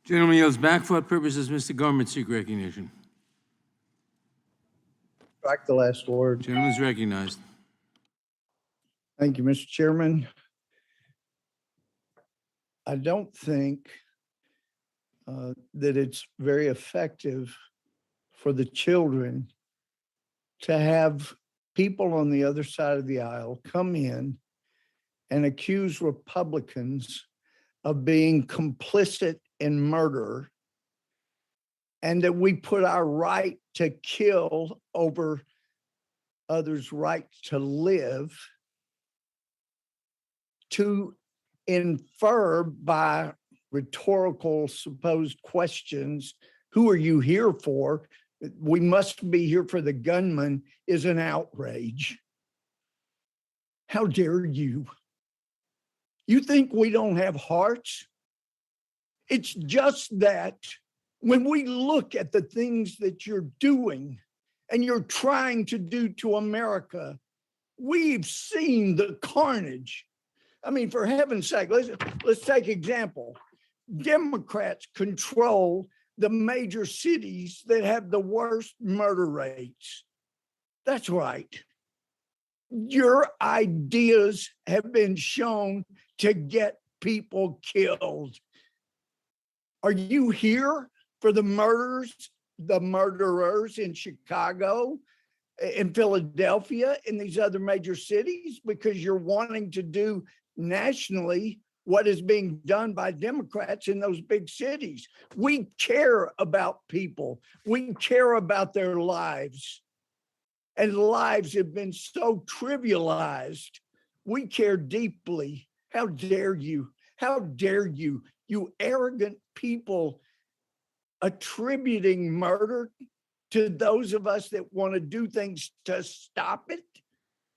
Gentleman yields back for what purposes? Mr. Gohmert seek recognition. Strike the last word. Gentleman is recognized. Thank you, Mr. Chairman. I don't think that it's very effective for the children to have people on the other side of the aisle come in and accuse Republicans of being complicit in murder, and that we put our right to kill over others' right to live, to infer by rhetorical supposed questions, who are you here for? We must be here for the gunman, is an outrage. How dare you? You think we don't have hearts? It's just that when we look at the things that you're doing and you're trying to do to America, we've seen the carnage. I mean, for heaven's sake, let's take example. Democrats control the major cities that have the worst murder rates. That's right. Your ideas have been shown to get people killed. Are you here for the murderers in Chicago, in Philadelphia, in these other major cities, because you're wanting to do nationally what is being done by Democrats in those big cities? We care about people. We care about their lives. And lives have been so trivialized. We care deeply. How dare you? How dare you, you arrogant people, attributing murder to those of us that want to do things to stop it?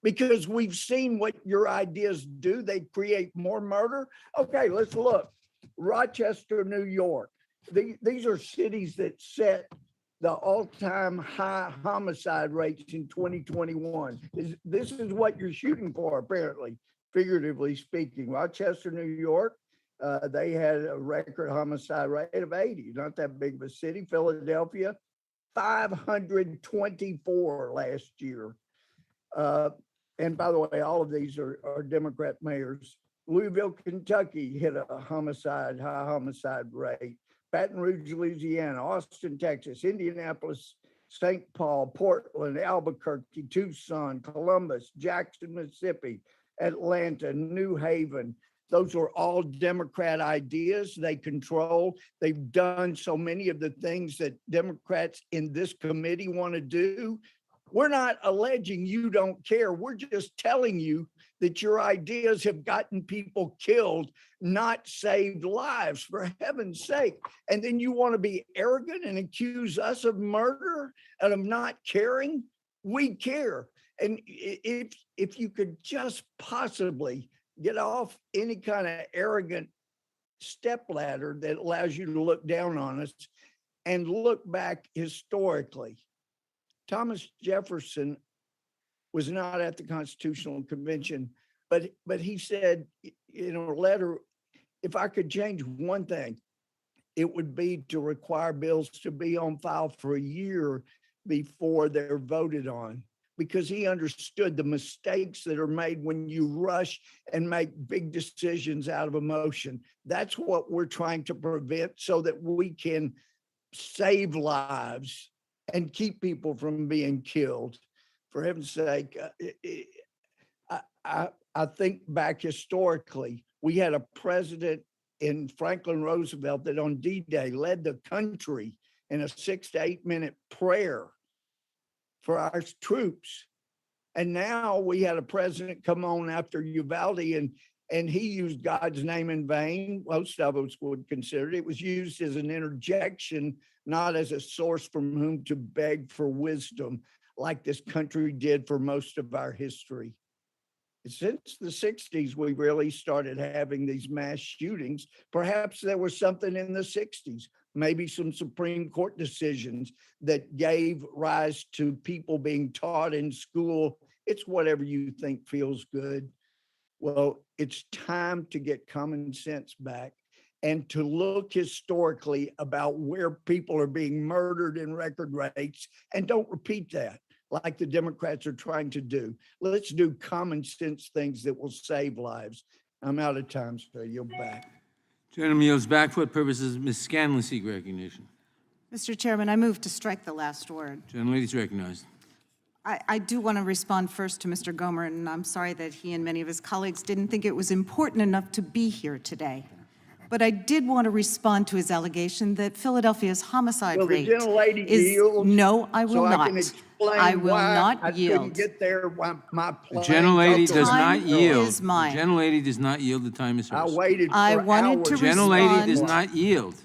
Because we've seen what your ideas do. They create more murder. Okay, let's look. Rochester, New York. These are cities that set the all-time high homicide rates in 2021. This is what you're shooting for, apparently, figuratively speaking. Rochester, New York, they had a record homicide rate of 80, not that big of a city. Philadelphia, 524 last year. And by the way, all of these are Democrat mayors. Louisville, Kentucky hit a high homicide rate. Baton Rouge, Louisiana, Austin, Texas, Indianapolis, St. Paul, Portland, Albuquerque, Tucson, Columbus, Jackson, Mississippi, Atlanta, New Haven. Those are all Democrat ideas. They control. They've done so many of the things that Democrats in this committee want to do. We're not alleging you don't care. We're just telling you that your ideas have gotten people killed, not saved lives, for heaven's sake. And then you want to be arrogant and accuse us of murder and of not caring? We care. And if you could just possibly get off any kind of arrogant stepladder that allows you to look down on us and look back historically. Thomas Jefferson was not at the Constitutional Convention, but he said in a letter, if I could change one thing, it would be to require bills to be on file for a year before they're voted on, because he understood the mistakes that are made when you rush and make big decisions out of emotion. That's what we're trying to prevent so that we can save lives and keep people from being killed. For heaven's sake, I think back historically, we had a president in Franklin Roosevelt that on D-Day led the country in a 6 to 8 minute prayer for our troops. And now we had a president come on after Uvalde and he used God's name in vain. Most of us would consider it. It was used as an interjection, not as a source from whom to beg for wisdom, like this country did for most of our history. Since the 60s, we really started having these mass shootings. Perhaps there was something in the 60s, maybe some Supreme Court decisions that gave rise to people being taught in school. It's whatever you think feels good. Well, it's time to get common sense back. and to look historically about where people are being murdered in record rates, and don't repeat that like the Democrats are trying to do. Let's do common sense things that will save lives. I'm out of time, so you'll back. Gentleman yields back for what purposes? Ms. Scanlon seek recognition. Mr. Chairman, I move to strike the last word. Gentlelady is recognized. I do want to respond first to Mr. Gohmert, and I'm sorry that he and many of his colleagues didn't think it was important enough to be here today. But I did want to respond to his allegation that Philadelphia's homicide Will the rate gentlelady is... yield? No, I will So not. I can explain I will why not I couldn't yield. get there. Why my The plane gentlelady took does a not time yield. is mine. The gentlelady does not yield. The time is I hers. waited for I wanted hours. to Gentlelady does respond. not yield.